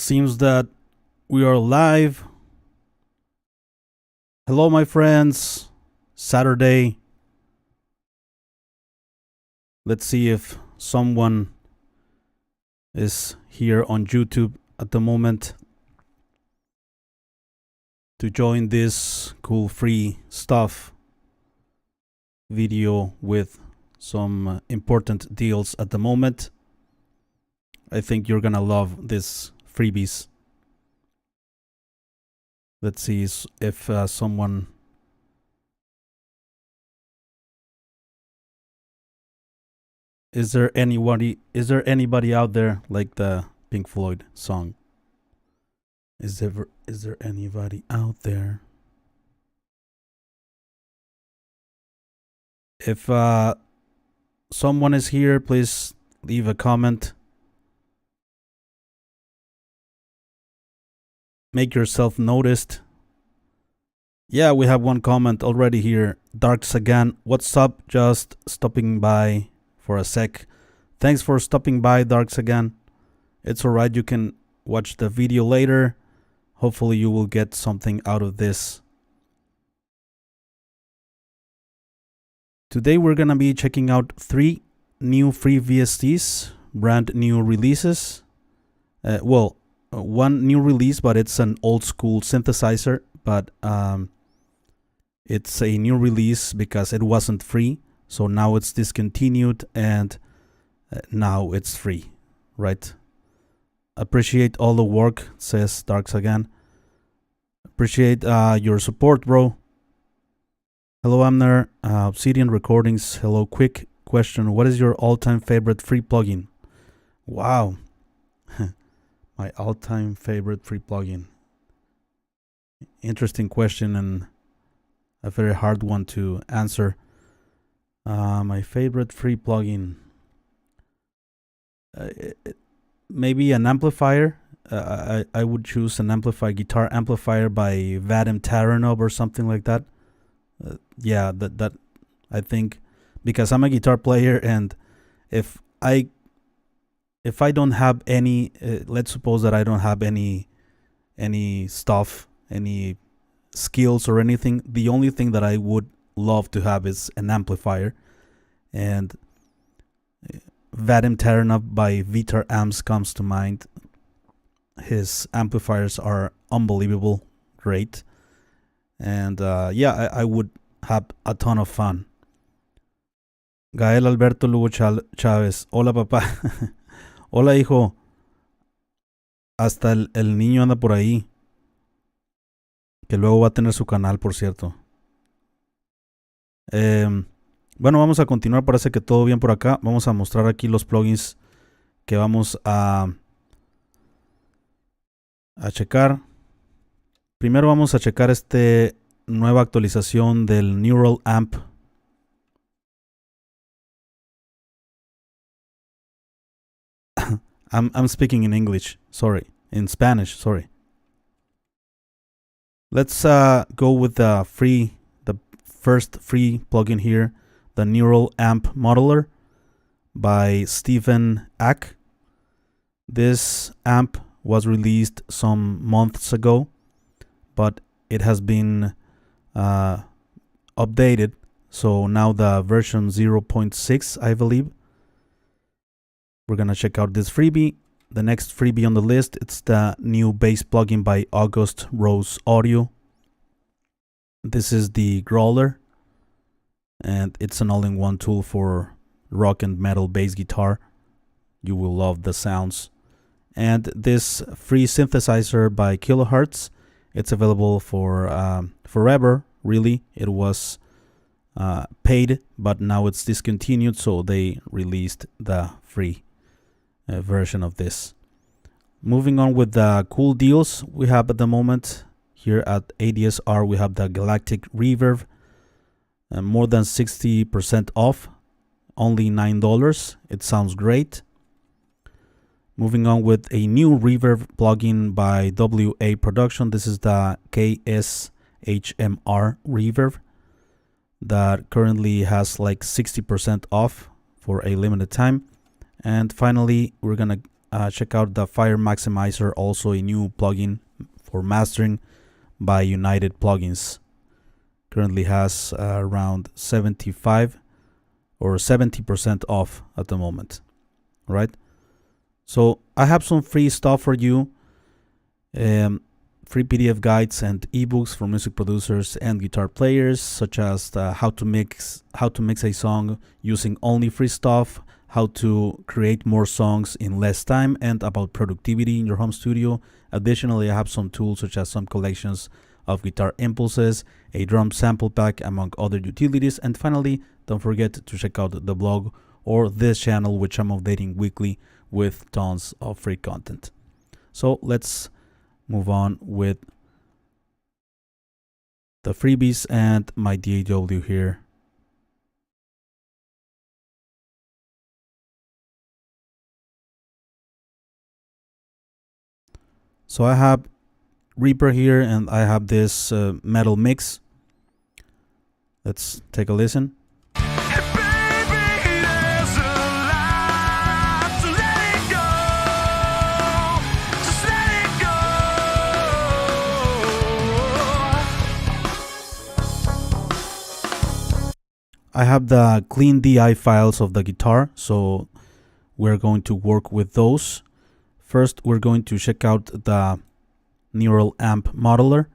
Seems that we are live. Hello, my friends. Saturday. Let's see if someone is here on YouTube at the moment to join this cool free stuff video with some important deals at the moment. I think you're gonna love this freebies. Let's see if someone is there anybody out there like the Pink Floyd song? Is there anybody out there? If someone is here, please leave a comment. Make yourself noticed. Yeah, we have one comment already here. Darks again. What's up? Just stopping by for a sec. Thanks for stopping by, Darks again. It's alright, you can watch the video later. Hopefully you will get something out of this. Today we're gonna be checking out 3 new free VSTs, brand new releases. One new release, but it's an old school synthesizer, but it's a new release because it wasn't free, so now it's discontinued and now it's free, right? Appreciate all the work, says Darks again. Appreciate your support, bro. Hello, Amner. Obsidian Recordings. Hello. Quick question: what is your all-time favorite free plugin? Wow. My all-time favorite free plugin. Interesting question and a very hard one to answer. My favorite free plugin. Maybe an amplifier. I would choose an guitar amplifier by Vadim Taranov or something like that. Yeah, that I think, because I'm a guitar player, and if I don't have any, let's suppose that I don't have any stuff, any skills or anything, the only thing that I would love to have is an amplifier. And Vadim Taranov by Vitar Amps comes to mind. His amplifiers are unbelievable, great. And yeah, I would have a ton of fun. Gael Alberto Lugo Chávez. Hola, papá. Hola, hijo. Hasta el niño anda por ahí. Que luego va a tener su canal, por cierto. Bueno, vamos a continuar. Parece que todo bien por acá. Vamos a mostrar aquí los plugins que vamos a checar. Primero vamos a checar nueva actualización del Neural Amp. I'm speaking in English, sorry. In Spanish, sorry. Let's go with the first free plugin here, the Neural Amp Modeler by Steve Ack. This amp was released some months ago, but it has been updated, so now the version 0.6, I believe. We're gonna check out this freebie. The next freebie on the list, it's the new bass plugin by AugustRose Audio. This is the Growler, and it's an all-in-one tool for rock and metal bass guitar. You will love the sounds. And this free synthesizer by Kilohearts, it's available for forever, really. It was paid, but now it's discontinued, so they released the free version of this. Moving on with the cool deals we have at the moment here at ADSR, we have the Galactic Reverb, more than 60% off, only $9. It sounds great. Moving on with a new reverb plugin by WA Production. This is the KSHMR Reverb that currently has like 60% off for a limited time. And finally, we're gonna check out the FireMaximizer, also a new plugin for mastering by United Plugins. Currently has around 75 or 70% off at the moment, right? So I have some free stuff for you, free PDF guides and ebooks for music producers and guitar players, such as how to mix a song using only free stuff, how to create more songs in less time, and about productivity in your home studio. Additionally, I have some tools such as some collections of guitar impulses, a drum sample pack, among other utilities. And finally, don't forget to check out the blog or this channel, which I'm updating weekly with tons of free content. So let's move on with the freebies and my DAW here. So I have Reaper here, and I have this metal mix. Let's take a listen. I have the clean DI files of the guitar, so we're going to work with those. First, we're going to check out the Neural Amp Modeler,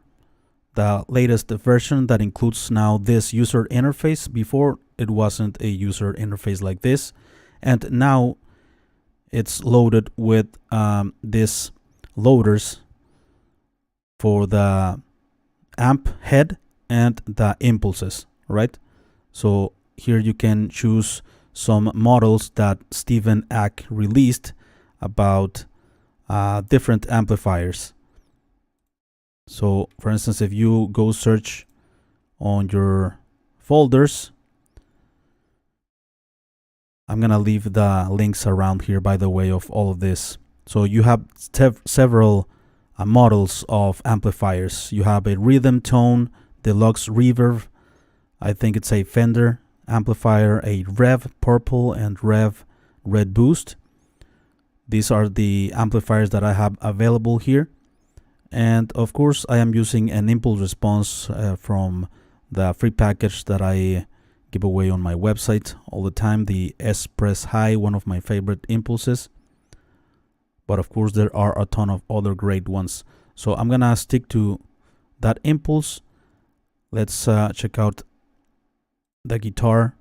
the latest version that includes now this user interface. Before, it wasn't a user interface like this, and now it's loaded with these loaders for the amp head and the impulses, right? So here you can choose some models that Steve Ack released about different amplifiers. So for instance, if you go search on your folders, I'm gonna leave the links around here, by the way, of all of this. So you have several models of amplifiers. You have a Rhythm Tone Deluxe Reverb, I think it's a Fender amplifier, a Rev Purple and Rev Red Boost. These are the amplifiers that I have available here. And of course, I am using an impulse response from the free package that I give away on my website all the time, the S-Press High, one of my favorite impulses. But of course, there are a ton of other great ones. So I'm gonna stick to that impulse. Let's check out the guitar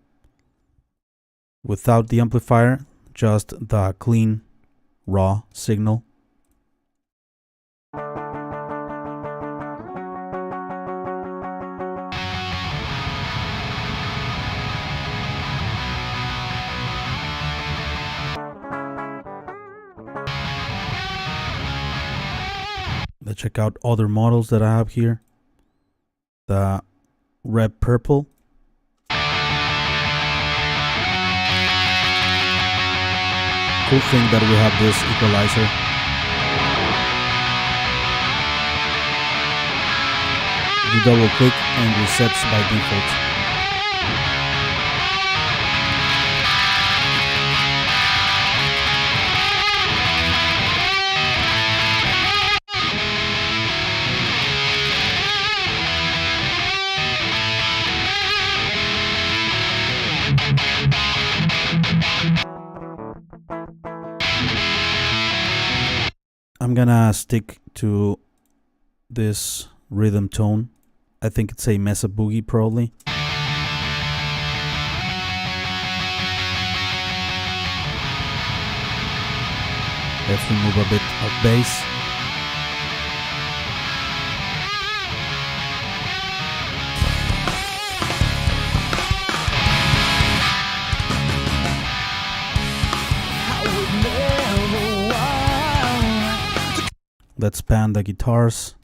without the amplifier, just the clean raw signal. Let's check out other models that I have here. The Red Purple. Cool thing that we have this equalizer. You double click and resets by default. I'm gonna stick to this rhythm tone. I think it's a Mesa Boogie probably. Let's remove a bit of bass. Let's pan the guitars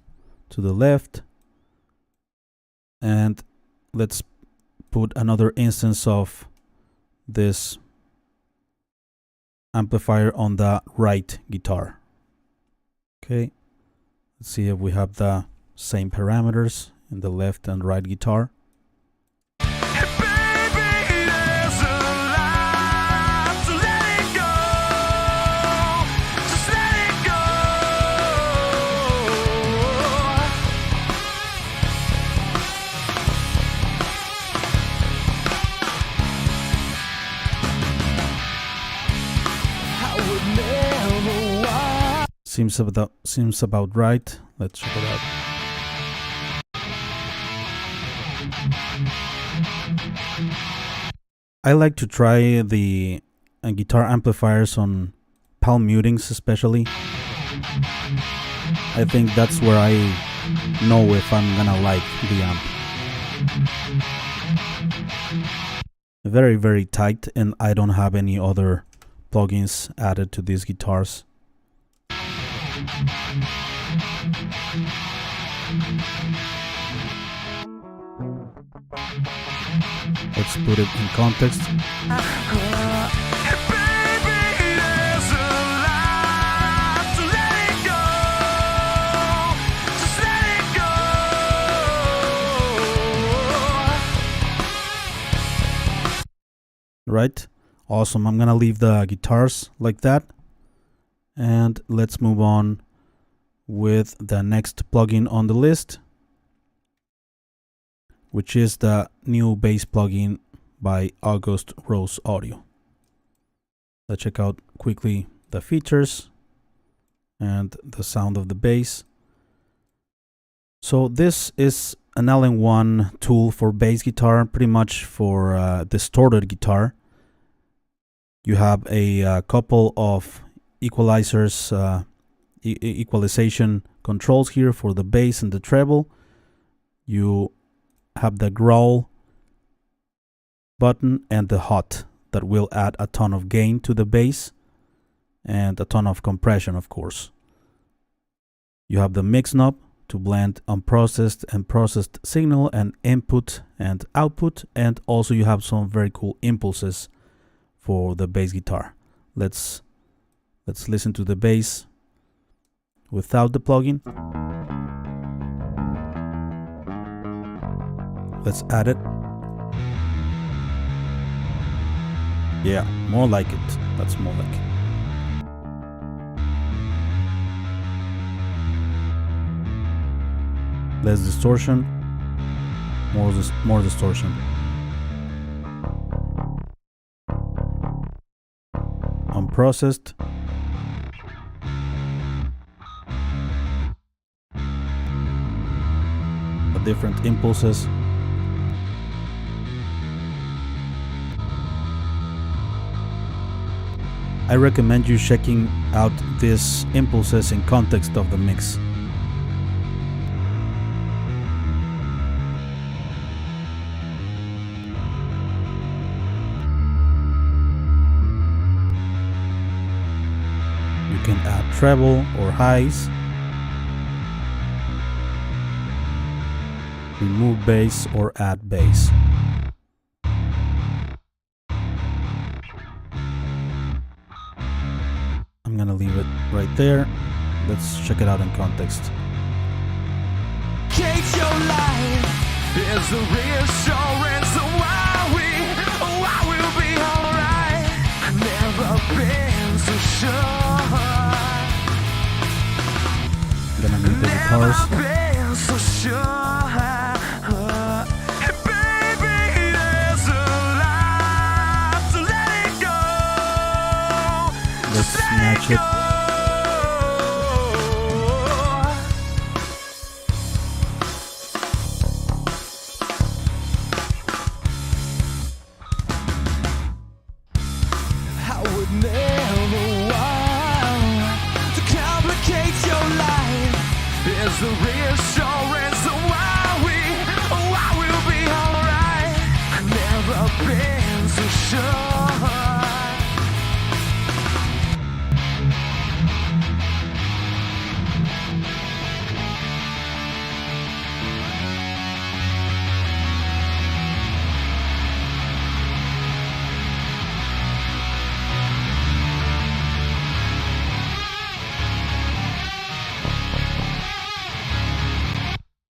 to the left, and let's put another instance of this amplifier on the right guitar. Okay, let's see if we have the same parameters in the left and right guitar. Seems about right. Let's check it out. I like to try the guitar amplifiers on palm mutings especially. I think that's where I know if I'm gonna like the amp. Very, very tight, and I don't have any other plugins added to these guitars. Let's put it in context. Right, awesome. I'm gonna leave the guitars like that, and let's move on with the next plugin on the list, which is the new bass plugin by AugustRose Audio. Let's check out quickly the features and the sound of the bass. So this is an All-in-one tool for bass guitar, pretty much for distorted guitar. You have a couple of equalizers, equalization controls here for the bass and the treble. You have the growl button and the hot that will add a ton of gain to the bass and a ton of compression, of course. You have the mix knob to blend unprocessed and processed signal and input and output, and also you have some very cool impulses for the bass guitar. Let's listen to the bass without the plugin. Let's add it. Yeah, more like it. That's more like it. Less distortion, more distortion. Unprocessed. The different impulses. I recommend you checking out these impulses in context of the mix. You can add treble or highs, remove bass or add bass. I'm gonna leave it right there. Let's check it out in context. Your life is the reassurance of why we'll be alright. I've never been so sure. I'm gonna mute the guitars. Never been so sure. And baby, there's a lot to let it go. Let's match it. The reassurance of why we'll be alright. I've never been so sure.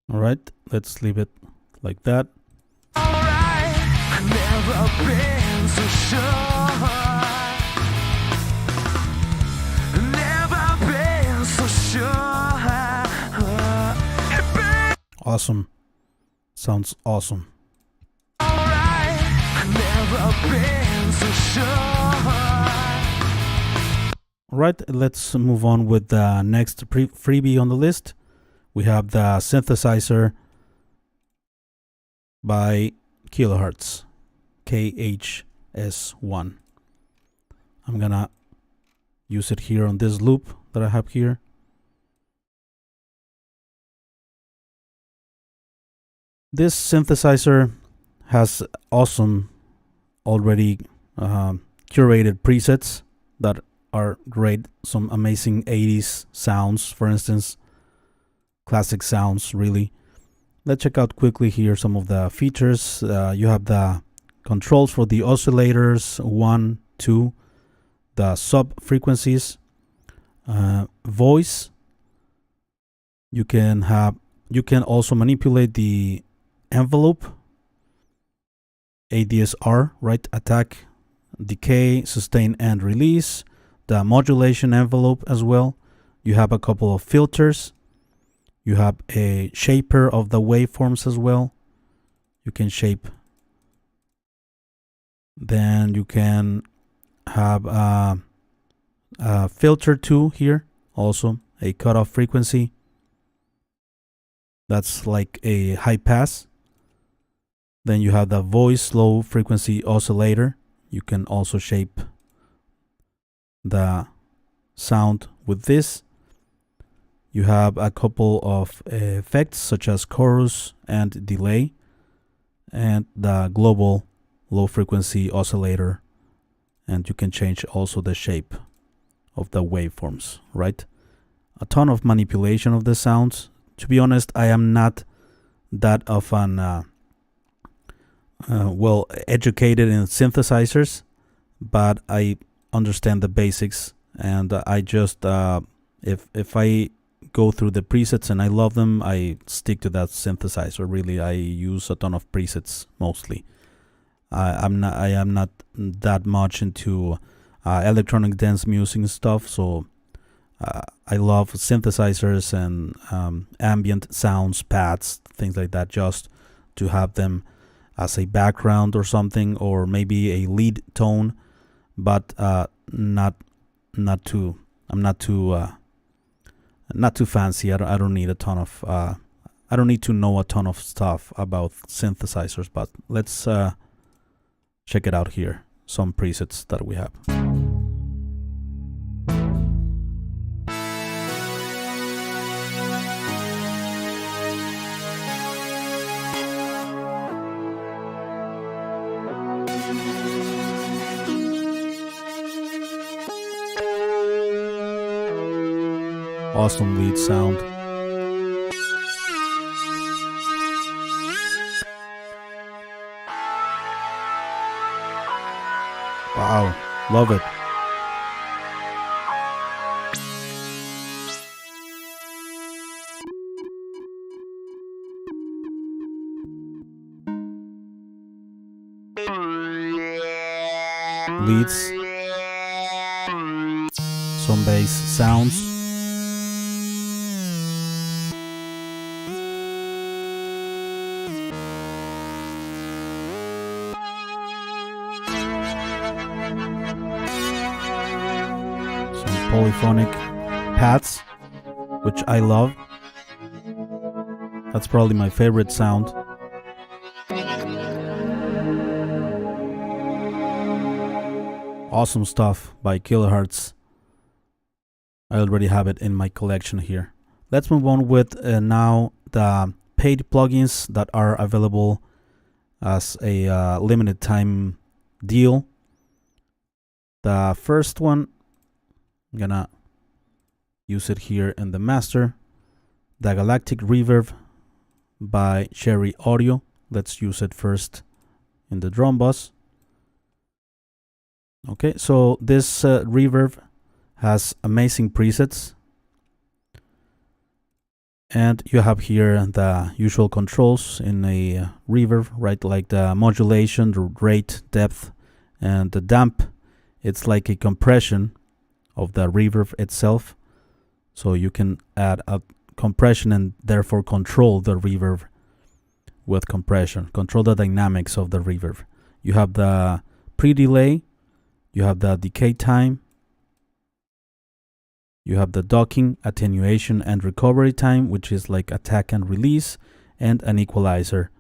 Alright, let's leave it like that. Alright, I've never been so sure. Never been so sure. Awesome. Sounds awesome. Alright, I've never been so sure. All right, let's move on with the next freebie on the list. We have the synthesizer by Kilohearts KHS1. I'm gonna use it here on this loop that I have here. This synthesizer has awesome already curated presets that are great. Some amazing 80s sounds, for instance, classic sounds, really. Let's check out quickly here some of the features. You have the controls for the oscillators, 1, 2, the sub frequencies, voice. You can also manipulate the envelope, ADSR, right? Attack, decay, sustain, and release. The modulation envelope as well. You have a couple of filters. You have a shaper of the waveforms as well. You can shape. Then you can have a filter too here. Also a cutoff frequency. That's like a high pass. Then you have the voice low frequency oscillator. You can also shape the sound with this. You have a couple of effects such as chorus and delay, and the global low frequency oscillator, and you can change also the shape of the waveforms, right? A ton of manipulation of the sounds. To be honest, I am not that of an well educated in synthesizers, but I understand the basics, and I just if I go through the presets and I love them, I stick to that synthesizer. Really, I use a ton of presets mostly. I am not that much into electronic dance music and stuff, so I love synthesizers and ambient sounds, pads, things like that, just to have them as a background or something, or maybe a lead tone, but not too fancy. I don't need a ton of I don't need to know a ton of stuff about synthesizers, but let's check it out here. Some presets that we have. Awesome lead sound. Wow, love it. Leads, some bass sounds. Polyphonic pads, which I love. That's probably my favorite sound. Awesome stuff by Kilohearts. I already have it in my collection here. Let's move on with now the paid plugins that are available as a limited time deal. The first one, I'm gonna use it here in the master. The Galactic Reverb by Cherry Audio. Let's use it first in the drum bus. Okay, so this reverb has amazing presets, and you have here the usual controls in a reverb, right? Like the modulation, the rate, depth, and the damp. It's like a compression of the reverb itself, so you can add a compression and therefore control the reverb with compression, control the dynamics of the reverb. You have the pre-delay, you have the decay time, You have the docking, attenuation, and recovery time, which is like attack and release, and an equalizer.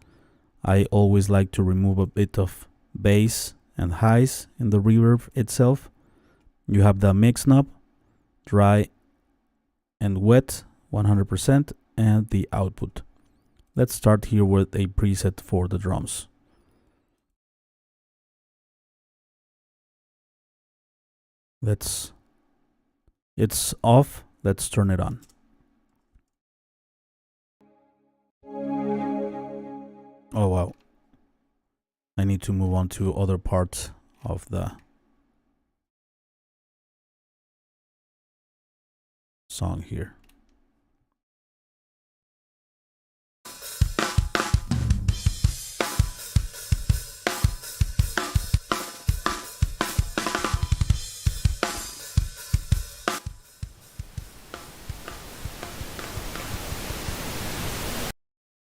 I always like to remove a bit of bass and highs in the reverb itself. You have the mix knob, dry and wet 100%, and the output. Let's start here with a preset for the drums. It's off. Let's turn it on. Oh wow. I need to move on to other parts of the song here.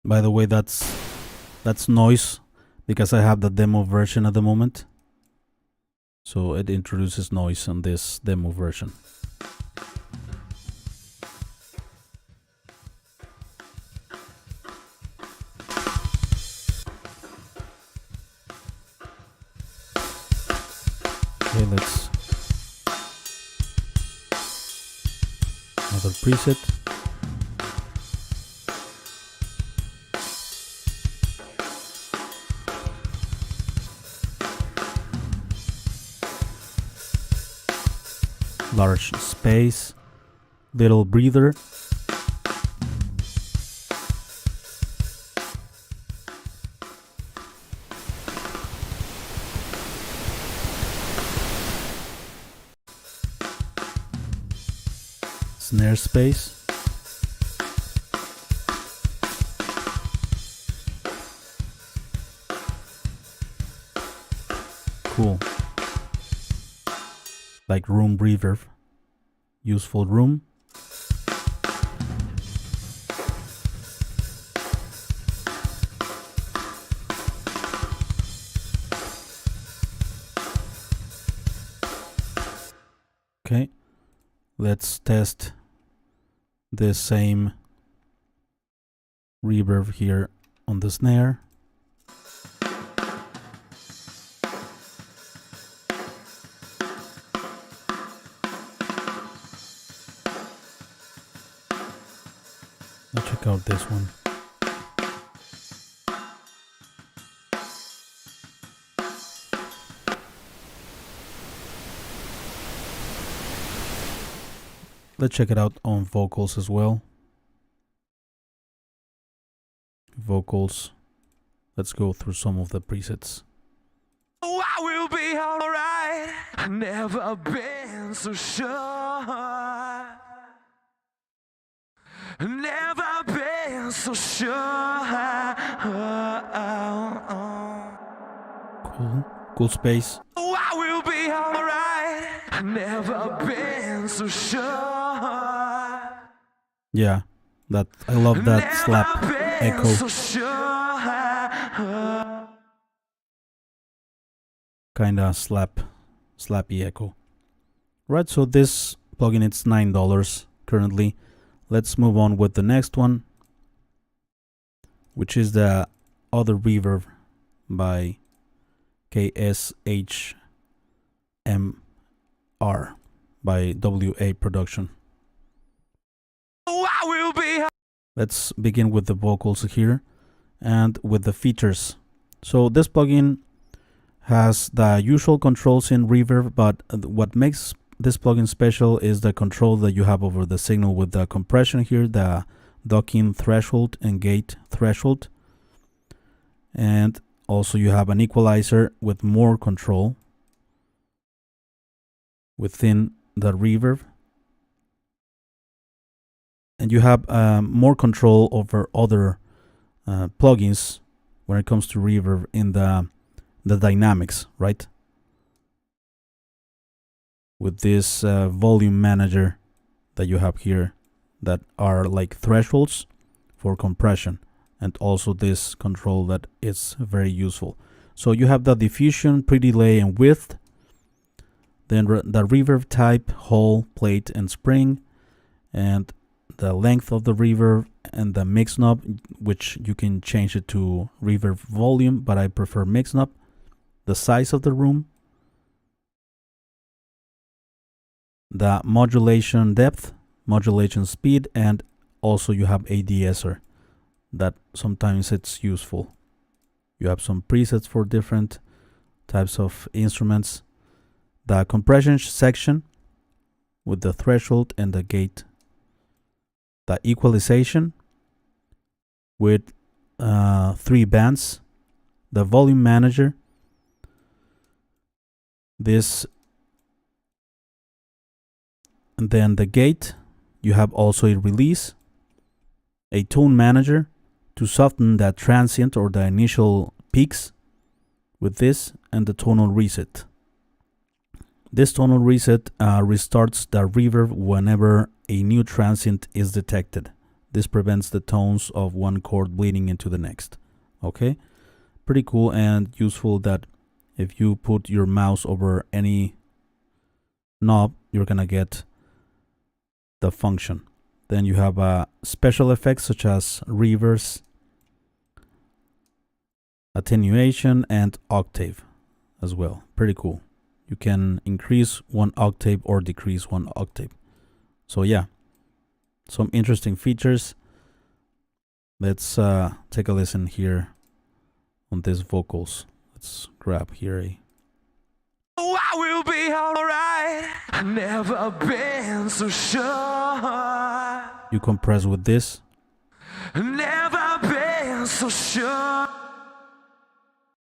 By the way, that's noise because I have the demo version at the moment. So it introduces noise on this demo version. Okay, let's another preset. Large space, little breather. Snare space. Cool. Like room reverb. Useful room. Okay, let's test the same reverb here on the snare. Let's check out this one. Let's check it out on vocals as well. Vocals. Let's go through some of the presets. Oh, I will be alright. I've never been so sure. Never been so sure. Cool space. Oh, I will be alright. I've never been so sure. Yeah, that I love that slap echo. So sure. Kinda slappy echo. Right, so this plugin, it's $9 currently. Let's move on with the next one, which is the other reverb by KSHMR by WA Production. Oh, I will be. Let's begin with the vocals here and with the features. So this plugin has the usual controls in reverb, but what makes this plugin special is the control that you have over the signal with the compression here, the docking threshold and gate threshold. And also you have an equalizer with more control within the reverb. And you have more control over other plugins when it comes to reverb in the dynamics, right? With this volume manager that you have here that are like thresholds for compression, and also this control that is very useful. So you have the diffusion, pre-delay, and width, then the reverb type, hall, plate, and spring, and the length of the reverb, and the mix knob, which you can change it to reverb volume, but I prefer mix knob, the size of the room, the modulation depth, modulation speed, and also you have a de-esser that sometimes it's useful. You have some presets for different types of instruments. The compression section with the threshold and the gate. The equalization with 3 bands. The volume manager. This, and then the gate. You have also a release, a tone manager to soften that transient or the initial peaks with this, and the tonal reset. This tonal reset restarts the reverb whenever a new transient is detected. This prevents the tones of one chord bleeding into the next. Okay, pretty cool and useful that if you put your mouse over any knob, you're gonna get the function. Then you have special effects such as reverse, attenuation, and octave as well. Pretty cool. You can increase 1 octave or decrease 1 octave. So yeah, some interesting features. Let's take a listen here on these vocals. Let's grab here Oh, I will be alright. I've never been so sure. You compress with this. Never been so sure.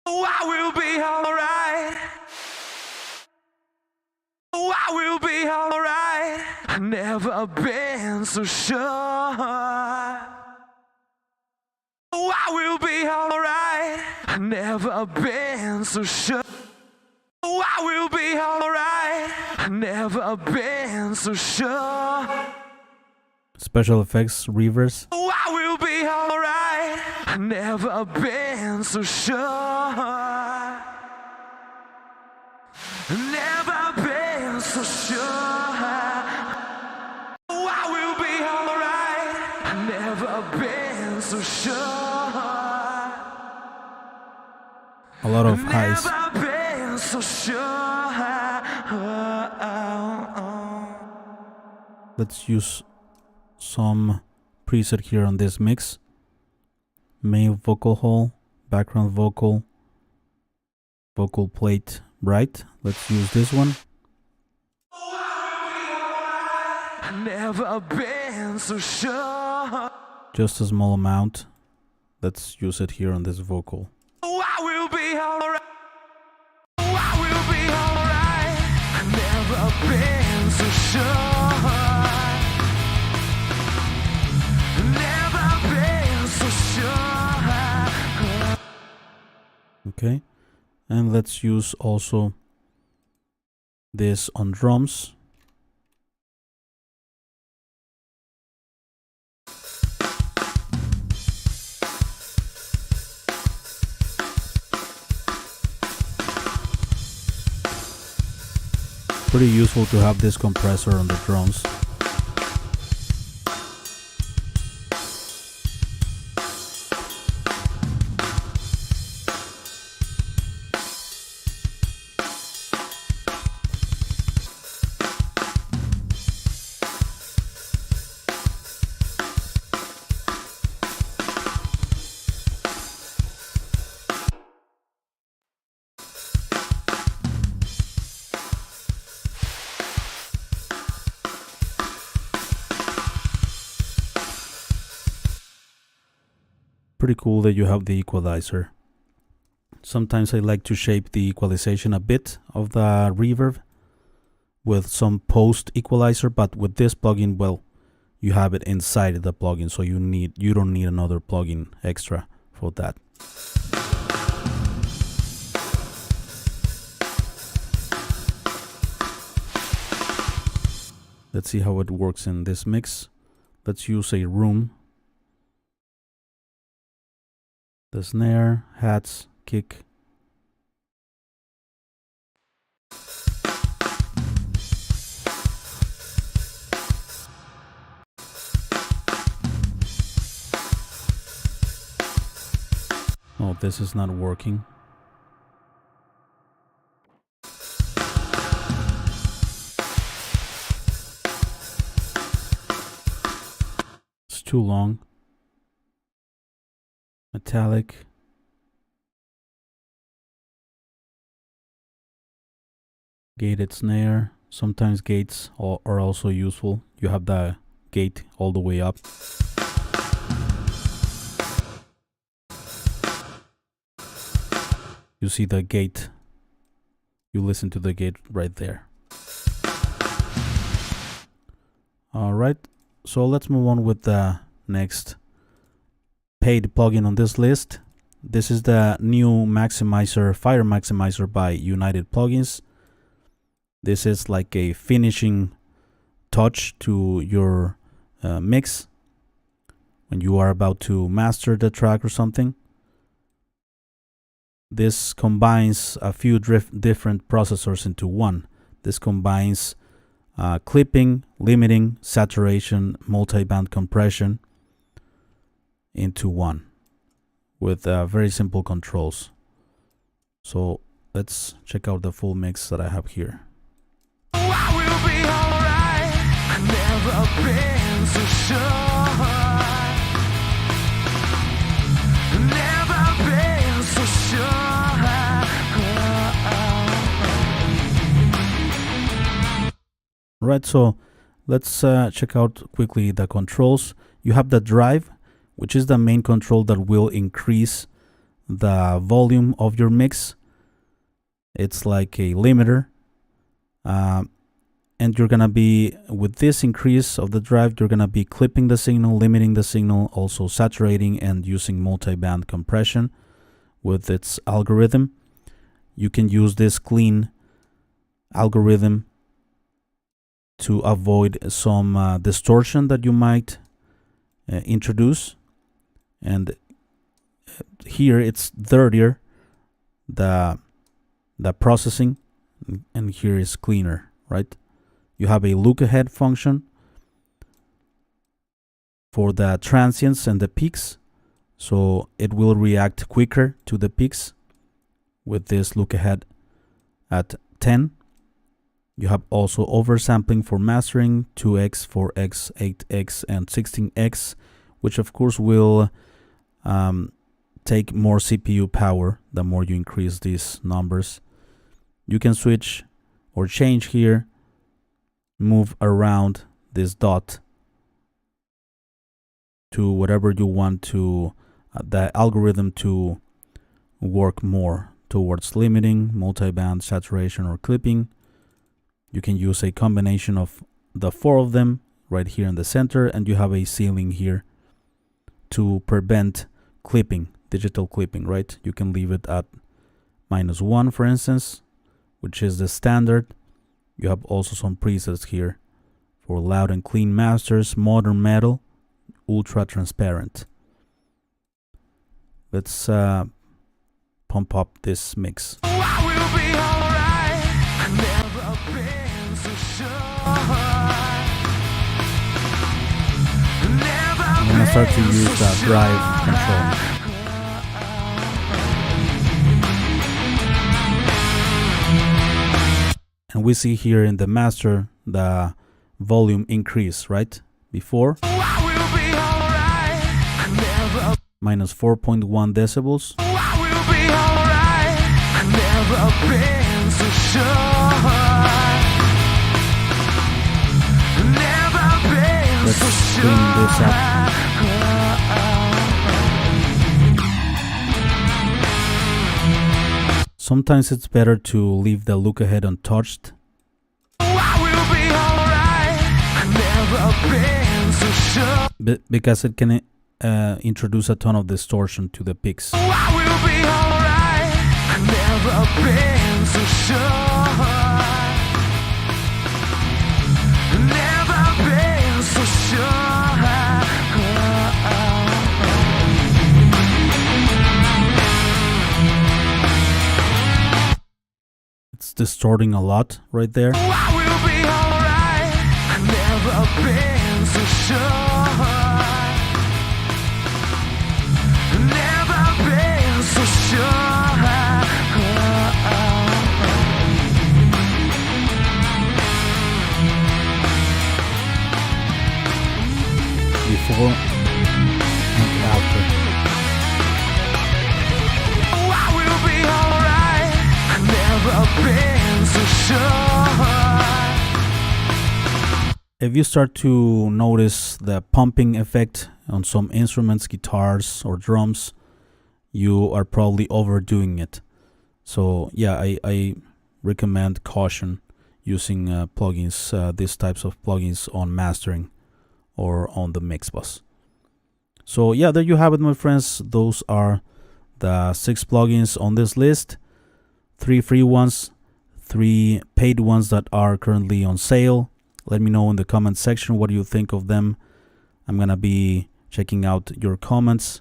Oh, I will be alright. Oh, I will be alright. I've never been so sure. Oh, I will be alright. I've never been so sure. Oh, I will be alright. I've never been so sure. Special effects, reverse. Oh, I will be alright. I've never been so sure. Never been so sure. Oh, I will be alright. I've never been so sure. A lot of highs. Never been so sure. Let's use some preset here on this mix. Main vocal hole, background vocal, vocal plate bright. Let's use this one. Never been so sure. Just a small amount. Let's use it here on this vocal. Oh, I will be alright. Oh, I will be alright. I've never been so sure. Never been so sure. Okay, and let's use also this on drums. Pretty useful to have this compressor on the drums. Pretty cool that you have the equalizer. Sometimes I like to shape the equalization a bit of the reverb with some post equalizer, but with this plugin, well, you have it inside the plugin, so you don't need another plugin extra for that. Let's see how it works in this mix. Let's use a room. The snare, hats, kick. this is not working. It's too long. Metallic. Gated snare. Sometimes gates are also useful. You have the gate all the way up. You see the gate. You listen to the gate right there. Alright, so let's move on with the next paid plugin on this list. This is the new Maximizer, FireMaximizer by United Plugins. This is like a finishing touch to your mix when you are about to master the track or something. This combines a few different processors into one. This combines clipping, limiting, saturation, multi-band compression into one with very simple controls. So let's check out the full mix that I have here. I will be alright. I've never been so sure. Never been so sure. Right, so let's check out quickly the controls. You have the drive, which is the main control that will increase the volume of your mix. It's like a limiter. And you're gonna be, with this increase of the drive, you're gonna be clipping the signal, limiting the signal, also saturating and using multi-band compression with its algorithm. You can use this clean algorithm to avoid some distortion that you might introduce. And here it's dirtier, the processing, and here is cleaner, right? You have a look ahead function for the transients and the peaks, so it will react quicker to the peaks with this look ahead at 10. You have also oversampling for mastering, 2x, 4x, 8x, and 16x, which of course will take more CPU power the more you increase these numbers. You can switch or change here, move around this dot to whatever you want to the algorithm to work more towards limiting, multi-band, saturation, or clipping. You can use a combination of the four of them right here in the center, and you have a ceiling here to prevent clipping, digital clipping, right? You can leave it at -1, for instance, which is the standard. You have also some presets here for loud and clean masters, modern metal, ultra transparent. Let's pump up this mix. I will be alright. I've never been so sure. I'm gonna start to use the drive control. And we see here in the master the volume increase, right? Before minus 4.1 decibels. Let's clean this up. Sometimes it's better to leave the look ahead untouched. Because it can introduce a ton of distortion to the picks. It's distorting a lot right there. sure. Before and after. Oh, I will be alright. Never been so sure. If you start to notice the pumping effect on some instruments, guitars or drums, you are probably overdoing it. So yeah, I recommend caution using plugins, these types of plugins on mastering or on the mix bus. So yeah, there you have it, my friends. Those are the 6 plugins on this list. 3 free ones, 3 paid ones that are currently on sale. Let me know in the comment section what you think of them. I'm gonna be checking out your comments.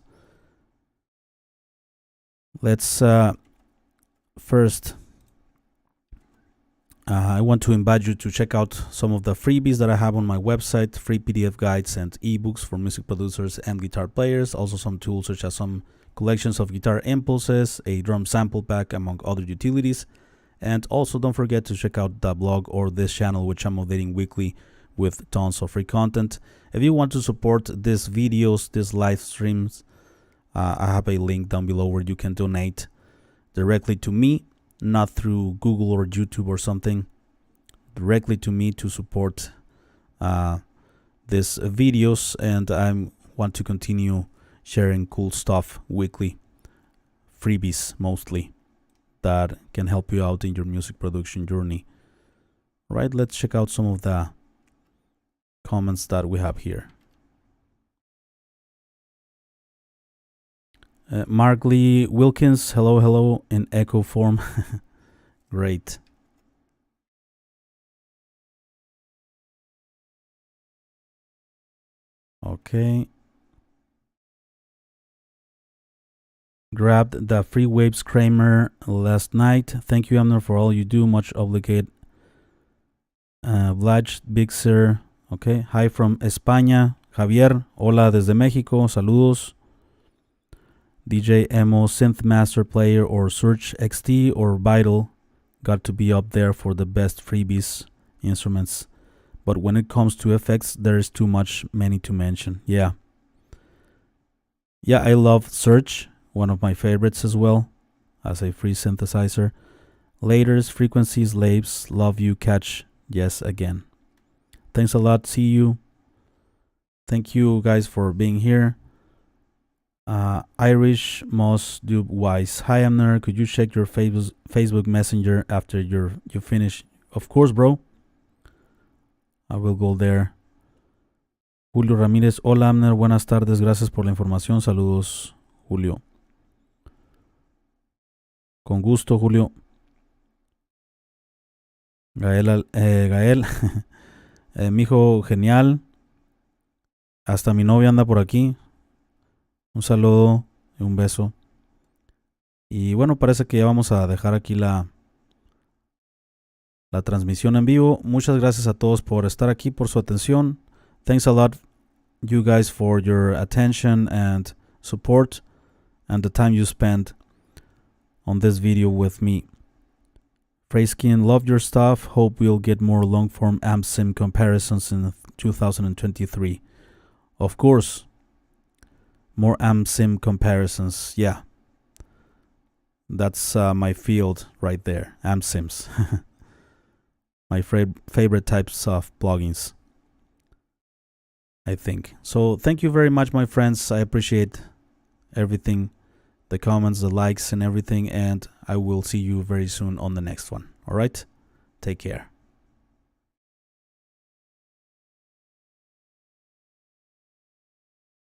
Let's first, I want to invite you to check out some of the freebies that I have on my website, free PDF guides and ebooks for music producers and guitar players. Also some tools such as some collections of guitar impulses, a drum sample pack, among other utilities. And also don't forget to check out the blog or this channel, which I'm updating weekly with tons of free content. If you want to support these videos, these live streams, I have a link down below where you can donate directly to me, not through Google or YouTube or something, directly to me to support these videos. And I want to continue sharing cool stuff weekly, freebies mostly, that can help you out in your music production journey. Right, let's check out some of the comments that we have here. Mark Lee Wilkins, hello in echo form. Great. Okay. Grabbed the free Waves Kramer last night. Thank you, Amner, for all you do. Much obligate. Vlad Big Sir. Okay. Hi from España. Javier. Hola desde México. Saludos. DJ Emo, Synth Master Player or Search XT or Vital. Got to be up there for the best freebies instruments. But when it comes to effects, there is too many to mention. Yeah. Yeah, I love Search. One of my favorites as well, as a free synthesizer. Laters, frequencies, labs, love you, catch, yes again. Thanks a lot, see you. Thank you guys for being here. Irish Moss Dube Wise. Hi Amner, could you check your Facebook Messenger after you finish? Of course, bro. I will go there. Julio Ramírez. Hola Amner, buenas tardes, gracias por la información. Saludos, Julio. Con gusto, Julio. Gael, mijo, genial. Hasta mi novia anda por aquí. Un saludo y un beso. Y bueno, parece que ya vamos a dejar aquí la transmisión en vivo. Muchas gracias a todos por estar aquí, por su atención. Thanks a lot, you guys, for your attention and support and the time you spent on this video with me. Freyskin, love your stuff. Hope we'll get more long-form amp sim comparisons in 2023. Of course. More amp sim comparisons. Yeah. That's my field right there. Amp sims. My favorite types of plugins, I think. So thank you very much, my friends. I appreciate everything. The comments, the likes and everything. And I will see you very soon on the next one. All right? Take care.